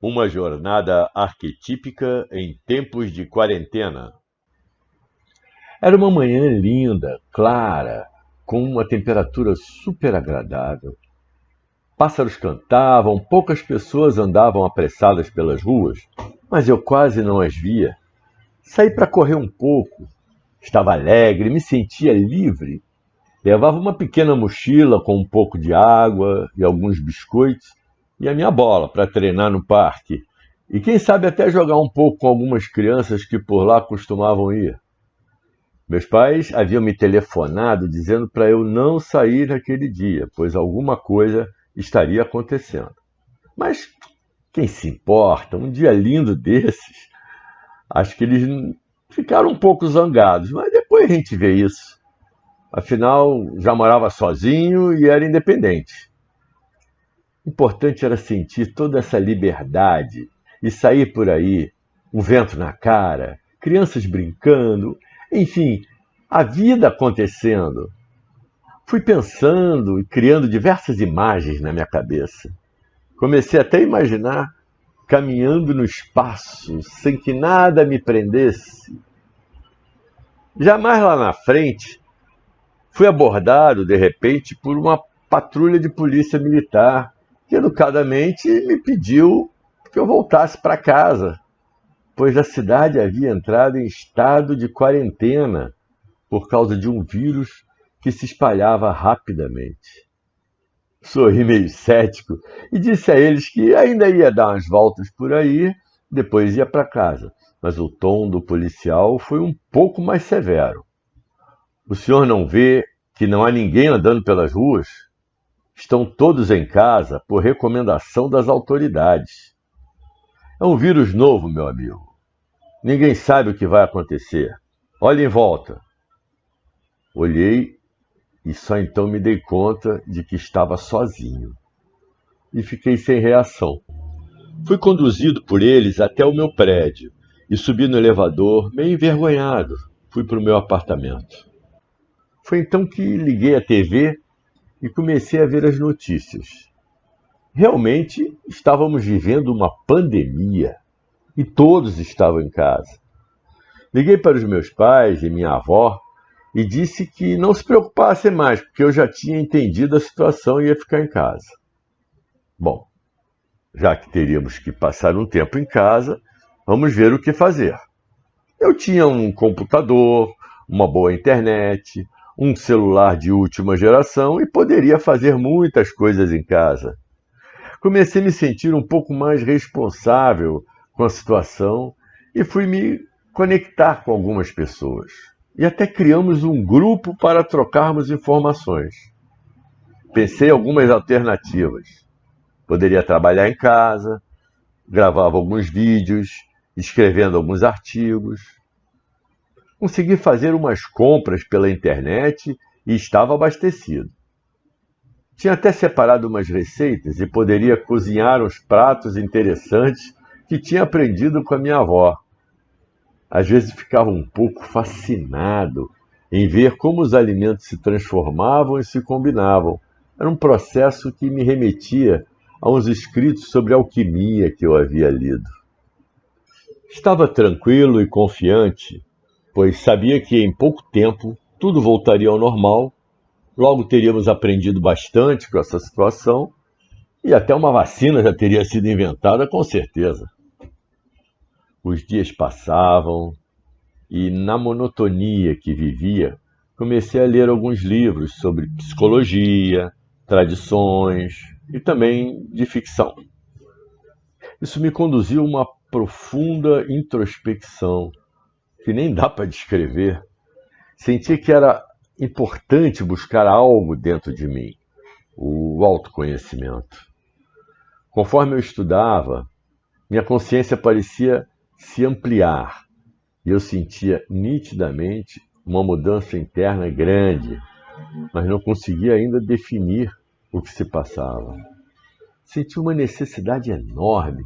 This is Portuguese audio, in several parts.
Uma jornada arquetípica em tempos de quarentena. Era uma manhã linda, clara, com uma temperatura super agradável. Pássaros cantavam, poucas pessoas andavam apressadas pelas ruas, mas eu quase não as via. Saí para correr um pouco. Estava alegre, me sentia livre. Levava uma pequena mochila com um pouco de água e alguns biscoitos e a minha bola para treinar no parque. E quem sabe até jogar um pouco com algumas crianças que por lá costumavam ir. Meus pais haviam me telefonado dizendo para eu não sair naquele dia, pois alguma coisa estaria acontecendo. Mas quem se importa? Um dia lindo desses. Acho que eles ficaram um pouco zangados, mas depois a gente vê isso. Afinal, já morava sozinho e era independente. O importante era sentir toda essa liberdade e sair por aí, um vento na cara, crianças brincando, enfim, a vida acontecendo. Fui pensando e criando diversas imagens na minha cabeça. Comecei até a imaginar caminhando no espaço, sem que nada me prendesse. Já mais lá na frente, fui abordado, de repente, por uma patrulha de polícia militar, que educadamente me pediu que eu voltasse para casa, pois a cidade havia entrado em estado de quarentena por causa de um vírus que se espalhava rapidamente. Sorri meio cético e disse a eles que ainda ia dar umas voltas por aí, depois ia para casa. Mas o tom do policial foi um pouco mais severo. O senhor não vê que não há ninguém andando pelas ruas? Estão todos em casa por recomendação das autoridades. É um vírus novo, meu amigo. Ninguém sabe o que vai acontecer. Olhe em volta. Olhei e só então me dei conta de que estava sozinho. E fiquei sem reação. Fui conduzido por eles até o meu prédio e subi no elevador, meio envergonhado. Fui para o meu apartamento. Foi então que liguei a TV e comecei a ver as notícias. Realmente estávamos vivendo uma pandemia e todos estavam em casa. Liguei para os meus pais e minha avó e disse que não se preocupassem mais, porque eu já tinha entendido a situação e ia ficar em casa. Bom, já que teríamos que passar um tempo em casa, vamos ver o que fazer. Eu tinha um computador, uma boa internet, um celular de última geração e poderia fazer muitas coisas em casa. Comecei a me sentir um pouco mais responsável com a situação e fui me conectar com algumas pessoas. E até criamos um grupo para trocarmos informações. Pensei em algumas alternativas. Poderia trabalhar em casa, gravava alguns vídeos, escrevendo alguns artigos. Consegui fazer umas compras pela internet e estava abastecido. Tinha até separado umas receitas e poderia cozinhar uns pratos interessantes que tinha aprendido com a minha avó. Às vezes ficava um pouco fascinado em ver como os alimentos se transformavam e se combinavam. Era um processo que me remetia a uns escritos sobre alquimia que eu havia lido. Estava tranquilo e confiante, pois sabia que em pouco tempo tudo voltaria ao normal, logo teríamos aprendido bastante com essa situação e até uma vacina já teria sido inventada com certeza. Os dias passavam e, na monotonia que vivia, comecei a ler alguns livros sobre psicologia, tradições e também de ficção. Isso me conduziu a uma profunda introspecção, que nem dá para descrever. Senti que era importante buscar algo dentro de mim, o autoconhecimento. Conforme eu estudava, minha consciência parecia se ampliar e eu sentia nitidamente uma mudança interna grande, mas não conseguia ainda definir o que se passava. Senti uma necessidade enorme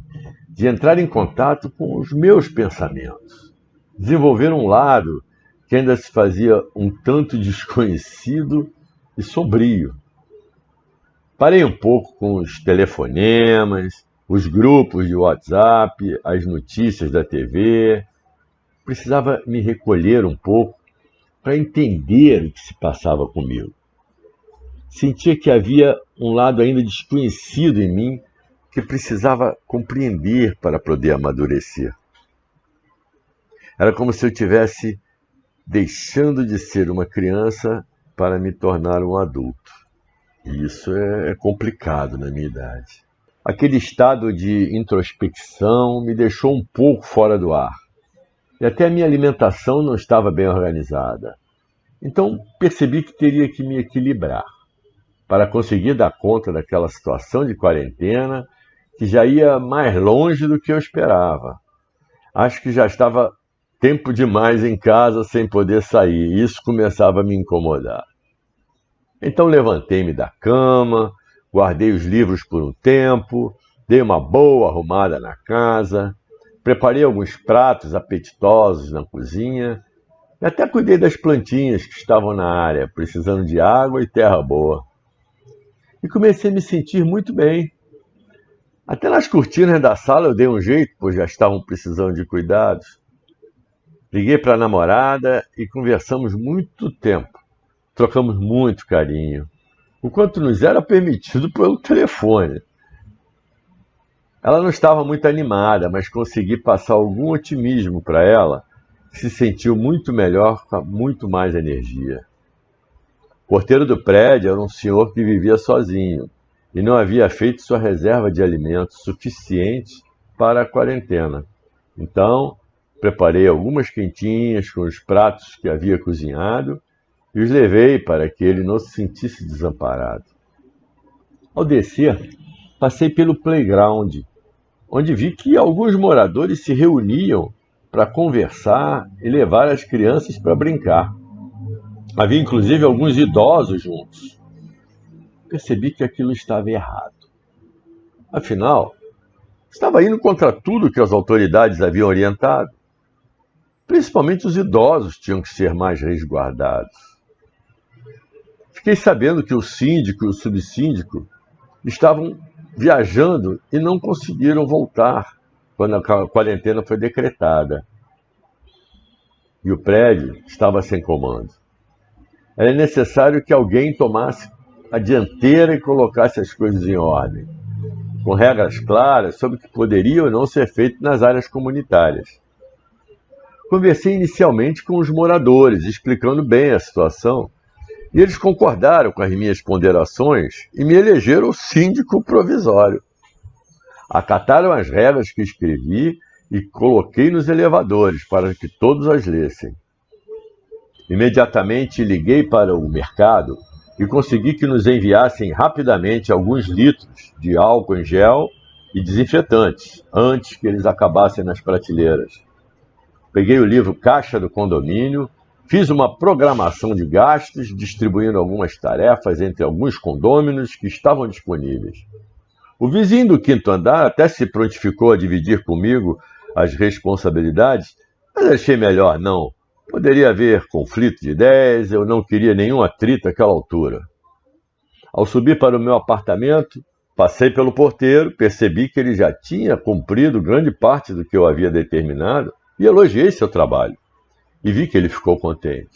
de entrar em contato com os meus pensamentos, desenvolver um lado que ainda se fazia um tanto desconhecido e sombrio. Parei um pouco com os telefonemas, os grupos de WhatsApp, as notícias da TV. Precisava me recolher um pouco para entender o que se passava comigo. Sentia que havia um lado ainda desconhecido em mim que precisava compreender para poder amadurecer. Era como se eu tivesse deixando de ser uma criança para me tornar um adulto. E isso é complicado na minha idade. Aquele estado de introspecção me deixou um pouco fora do ar. E até a minha alimentação não estava bem organizada. Então percebi que teria que me equilibrar para conseguir dar conta daquela situação de quarentena que já ia mais longe do que eu esperava. Acho que já estava tempo demais em casa sem poder sair, e isso começava a me incomodar. Então levantei-me da cama, guardei os livros por um tempo, dei uma boa arrumada na casa, preparei alguns pratos apetitosos na cozinha e até cuidei das plantinhas que estavam na área, precisando de água e terra boa. E comecei a me sentir muito bem. Até nas cortinas da sala eu dei um jeito, pois já estavam precisando de cuidados. Liguei para a namorada e conversamos muito tempo. Trocamos muito carinho, o quanto nos era permitido pelo telefone. Ela não estava muito animada, mas consegui passar algum otimismo para ela, que se sentiu muito melhor, com muito mais energia. O porteiro do prédio era um senhor que vivia sozinho e não havia feito sua reserva de alimentos suficiente para a quarentena. Então, preparei algumas quentinhas com os pratos que havia cozinhado e os levei para que ele não se sentisse desamparado. Ao descer, passei pelo playground, onde vi que alguns moradores se reuniam para conversar e levar as crianças para brincar. Havia inclusive alguns idosos juntos. Percebi que aquilo estava errado. Afinal, estava indo contra tudo que as autoridades haviam orientado. Principalmente os idosos tinham que ser mais resguardados. Fiquei sabendo que o síndico e o subsíndico estavam viajando e não conseguiram voltar quando a quarentena foi decretada. E o prédio estava sem comando. Era necessário que alguém tomasse a dianteira e colocasse as coisas em ordem, com regras claras sobre o que poderia ou não ser feito nas áreas comunitárias. Conversei inicialmente com os moradores, explicando bem a situação, e eles concordaram com as minhas ponderações e me elegeram o síndico provisório. Acataram as regras que escrevi e coloquei nos elevadores para que todos as lessem. Imediatamente liguei para o mercado e consegui que nos enviassem rapidamente alguns litros de álcool em gel e desinfetantes, antes que eles acabassem nas prateleiras. Peguei o livro Caixa do Condomínio, fiz uma programação de gastos, distribuindo algumas tarefas entre alguns condôminos que estavam disponíveis. O vizinho do quinto andar até se prontificou a dividir comigo as responsabilidades, mas achei melhor não. Poderia haver conflito de ideias, eu não queria nenhum atrito àquela altura. Ao subir para o meu apartamento, passei pelo porteiro, percebi que ele já tinha cumprido grande parte do que eu havia determinado e elogiei seu trabalho. E vi que ele ficou contente.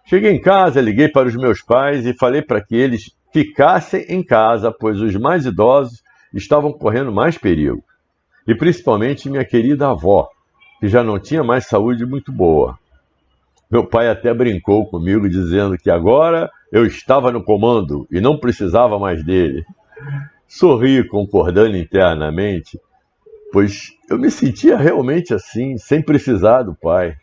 Cheguei em casa, liguei para os meus pais e falei para que eles ficassem em casa, pois os mais idosos estavam correndo mais perigo. E principalmente minha querida avó, que já não tinha mais saúde muito boa. Meu pai até brincou comigo, dizendo que agora eu estava no comando e não precisava mais dele. Sorri, concordando internamente, pois eu me sentia realmente assim, sem precisar do pai.